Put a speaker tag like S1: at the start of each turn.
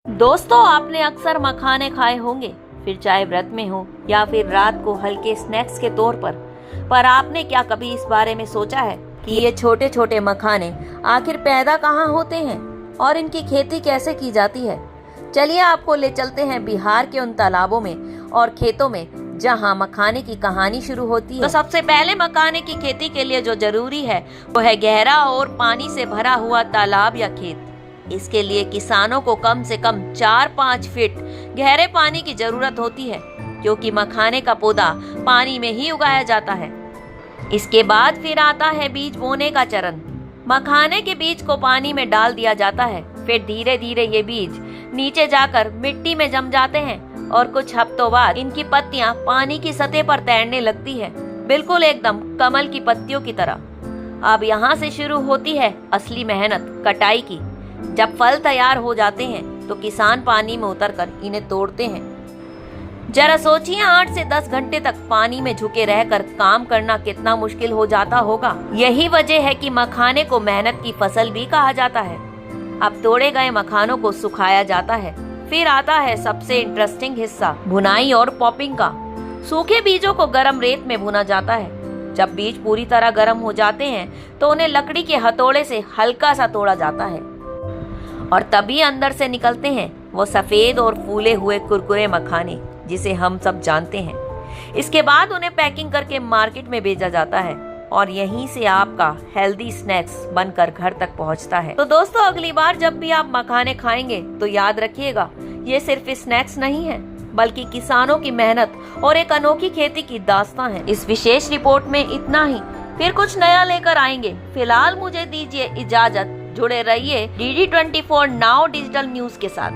S1: दोस्तों, आपने अक्सर मखाने खाए होंगे, फिर चाहे व्रत में हो या फिर रात को हल्के स्नैक्स के तौर पर आपने क्या कभी इस बारे में सोचा है कि ये छोटे छोटे मखाने आखिर पैदा कहाँ होते हैं और इनकी खेती कैसे की जाती है। चलिए आपको ले चलते हैं बिहार के उन तालाबों में और खेतों में जहाँ मखाने की कहानी शुरू होती है। तो सबसे पहले मखाने की खेती के लिए जो जरूरी है वो है गहरा और पानी से भरा हुआ तालाब या खेत। इसके लिए किसानों को कम से कम 4-5 फीट गहरे पानी की जरूरत होती है, क्योंकि मखाने का पौधा पानी में ही उगाया जाता है। इसके बाद फिर आता है बीज बोने का चरण। मखाने के बीज को पानी में डाल दिया जाता है, फिर धीरे धीरे ये बीज नीचे जाकर मिट्टी में जम जाते हैं और कुछ हफ्तों बाद इनकी पत्तियां पानी की सतह पर तैरने लगती है, बिल्कुल एकदम कमल की पत्तियों की तरह। अब यहाँ से शुरू होती है असली मेहनत, कटाई की। जब फल तैयार हो जाते हैं तो किसान पानी में उतरकर इन्हें तोड़ते हैं। जरा सोचिए, 8 से 10 घंटे तक पानी में झुके रहकर काम करना कितना मुश्किल हो जाता होगा। यही वजह है कि मखाने को मेहनत की फसल भी कहा जाता है। अब तोड़े गए मखानों को सुखाया जाता है। फिर आता है सबसे इंटरेस्टिंग हिस्सा, भुनाई और पॉपिंग का। सूखे बीजों को गर्म रेत में भुना जाता है। जब बीज पूरी तरह गर्म हो जाते हैं तो उन्हें लकड़ी के हथौड़े से हल्का सा तोड़ा जाता है और तभी अंदर से निकलते हैं वो सफेद और फूले हुए कुरकुरे मखाने, जिसे हम सब जानते हैं। इसके बाद उन्हें पैकिंग करके मार्केट में भेजा जाता है और यहीं से आपका हेल्दी स्नैक्स बनकर घर तक पहुंचता है। तो दोस्तों, अगली बार जब भी आप मखाने खाएंगे तो याद रखिएगा, ये सिर्फ स्नैक्स नहीं है, बल्कि किसानों की मेहनत और एक अनोखी खेती की दास्तां है। इस विशेष रिपोर्ट में इतना ही, फिर कुछ नया लेकर आएंगे। फिलहाल मुझे दीजिए इजाजत। जुड़े रहिए DD24 नाउ डिजिटल न्यूज के साथ।